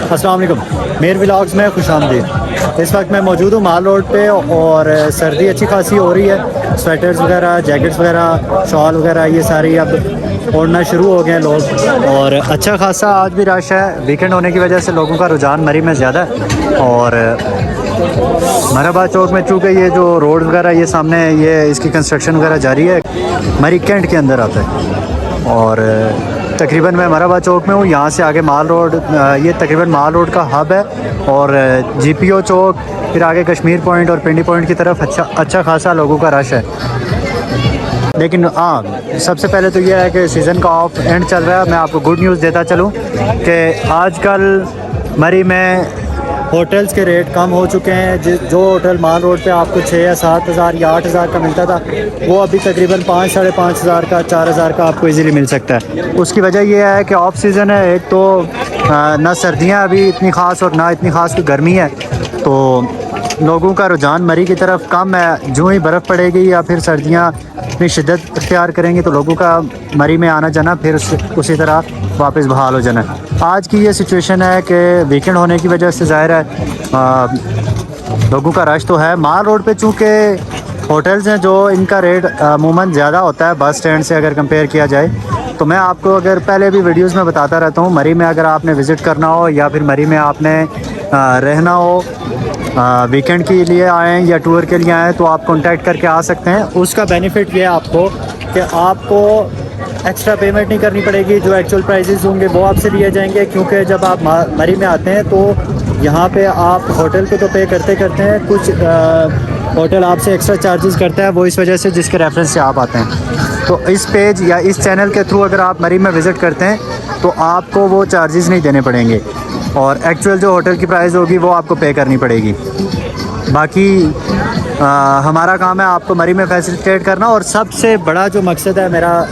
अस्सलाम वालेकुम, मेर व्लॉग्स में खुश आमदीद। इस वक्त मैं मौजूद हूँ माल रोड पे और सर्दी अच्छी खासी हो रही है। स्वेटर्स वगैरह, जैकेट्स वगैरह, शॉल वगैरह ये सारी अब ओढ़ना शुरू हो गए हैं लोग, और अच्छा खासा आज भी रश है। वीकेंड होने की वजह से लोगों का रुझान मरी में ज़्यादा है। और मराबाद चौक में चूँकि ये जो रोड वगैरह ये सामने ये इसकी कंस्ट्रक्शन वगैरह जारी है, मरी कैंट के अंदर आता है। और तकरीबन मैं मराबाद चौक में हूँ, यहाँ से आगे माल रोड, ये तकरीबन माल रोड का हब है। और जीपीओ चौक, फिर आगे कश्मीर पॉइंट और पिंडी पॉइंट की तरफ अच्छा खासा लोगों का रश है। लेकिन हाँ, सबसे पहले तो ये है कि सीज़न का ऑफ एंड चल रहा है। मैं आपको गुड न्यूज़ देता चलूँ कि आजकल मरी में होटल्स के रेट कम हो चुके हैं। जो होटल माल रोड पे आपको 6 या 7 हज़ार या 8 हज़ार का मिलता था, वो अभी तकरीबन 5 साढ़े 5 हज़ार का, 4 हज़ार का आपको इजीली मिल सकता है। उसकी वजह यह है कि ऑफ सीज़न है। एक तो ना सर्दियाँ अभी इतनी ख़ास और ना इतनी ख़ास कोई गर्मी है, तो लोगों का रुझान मरी की तरफ कम है। जो ही बर्फ़ पड़ेगी या फिर सर्दियाँ अपनी शिद्दत इख्तियार करेंगी तो लोगों का मरी में आना जाना फिर उसी तरह वापस बहाल हो जाना। आज की ये सिचुएशन है कि वीकेंड होने की वजह से ज़ाहिर है लोगों का रश तो है। माल रोड पे चूँकि होटल्स हैं जो इनका रेट अमूमन ज़्यादा होता है बस स्टैंड से अगर कंपेयर किया जाए, तो मैं आपको अगर पहले भी वीडियोस में बताता रहता हूँ, मरी में अगर आपने विज़िट करना हो या फिर मरी में आपने रहना हो, वीकेंड के लिए आएँ या टूर के लिए आएँ, तो आप कांटेक्ट करके आ सकते हैं। उसका बेनिफिट ये है आपको कि आपको एक्स्ट्रा पेमेंट नहीं करनी पड़ेगी। जो एक्चुअल प्राइसेस होंगे वो आपसे लिए जाएंगे, क्योंकि जब आप मरी में आते हैं तो यहाँ पे आप होटल पे तो पे करते हैं, कुछ होटल आपसे एक्स्ट्रा चार्जेस करता है, वो इस वजह से जिसके रेफरेंस से आप आते हैं। तो इस पेज या इस चैनल के थ्रू अगर आप मरी में विज़िट करते हैं तो आपको वो चार्जेस नहीं देने पड़ेंगे, और एक्चुअल जो होटल की प्राइस होगी वो आपको पे करनी पड़ेगी। बाकी हमारा काम है आपको मरी में फैसिलिटेट करना, और सबसे बड़ा जो मकसद है मेरा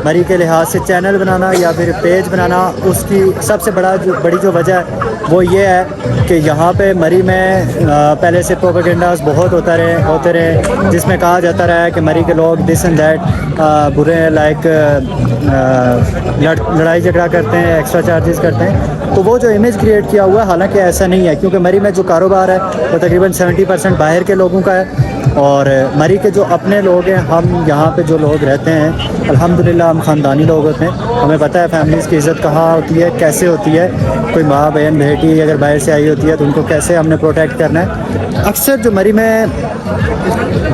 मरी के लिहाज से चैनल बनाना या फिर पेज बनाना, उसकी सबसे बड़ी जो वजह है वो ये है कि यहाँ पे मरी में पहले से प्रोपेगेंडास बहुत होते रहे जिसमें कहा जाता रहा है कि मरी के लोग दिस एंड दैट बुरे हैं, लाइक लड़ाई झगड़ा करते हैं, एक्स्ट्रा चार्जेस करते हैं। तो वो जो इमेज क्रिएट किया हुआ है, हालांकि ऐसा नहीं है, क्योंकि मरी में जो कारोबार है वो तकरीबन 70% बाहर के लोगों का है, और मरी के जो अपने लोग हैं, हम यहाँ पे जो लोग रहते हैं अल्हम्दुलिल्लाह हम ख़ानदानी लोग होते हैं। हमें पता है फैमिलीज़ की इज़्ज़त कहाँ होती है, कैसे होती है। कोई माँ बहन बेटी अगर बाहर से आई होती है तो उनको कैसे हमने प्रोटेक्ट करना है। अक्सर जो मरी में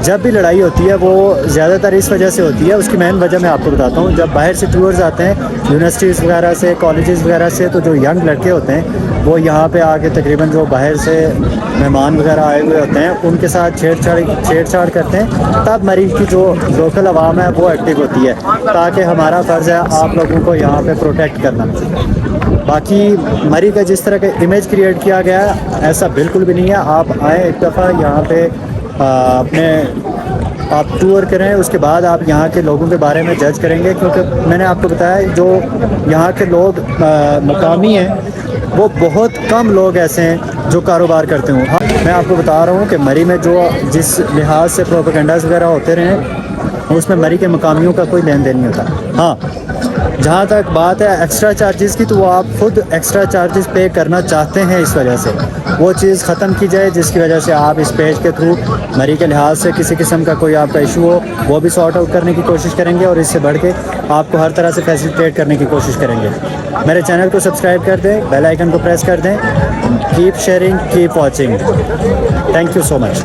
जब भी लड़ाई होती है वो ज़्यादातर इस वजह से होती है। उसकी मेन वजह मैं आपको बताता हूँ। जब बाहर से टूर्स आते हैं यूनिवर्सिटीज़ वगैरह से, कॉलेजेस वगैरह से, तो जो यंग लड़के होते हैं वो यहाँ पे आके तकरीबन जो बाहर से मेहमान वगैरह आए हुए होते हैं उनके साथ छेड़छाड़ करते हैं। तब मरी की जो लोकल आवाम है वो एक्टिव होती है, ताकि हमारा फ़र्ज़ है आप लोगों को यहाँ पे प्रोटेक्ट करना। बाकी मरी का जिस तरह का इमेज क्रिएट किया गया है ऐसा बिल्कुल भी नहीं है। आप आएँ एक दफ़ा यहाँ पे आप टूर करें, उसके बाद आप यहाँ के लोगों के बारे में जज करेंगे, क्योंकि मैंने आपको बताया जो यहाँ के लोग मकामी हैं वो बहुत कम लोग ऐसे हैं जो कारोबार करते हों। हाँ, मैं आपको बता रहा हूँ कि मरी में जो जिस लिहाज से प्रोपेगेंडास वगैरह होते रहे उसमें मरी के मकामियों का कोई लेन देन नहीं होता। हाँ, जहाँ तक बात है एक्स्ट्रा चार्जेस की, तो वो आप खुद एक्स्ट्रा चार्जेस पे करना चाहते हैं, इस वजह से वो चीज़ ख़त्म की जाए जिसकी वजह से आप इस पेज के थ्रू मरी के लिहाज से किसी किस्म का कोई आपका इशू हो वो भी सॉर्ट आउट करने की कोशिश करेंगे, और इससे बढ़ के आपको हर तरह से फैसिलिटेट करने की कोशिश करेंगे। मेरे चैनल को सब्सक्राइब कर दें, बेल आइकन को प्रेस कर दें। Keep sharing, keep watching. Thank you so much.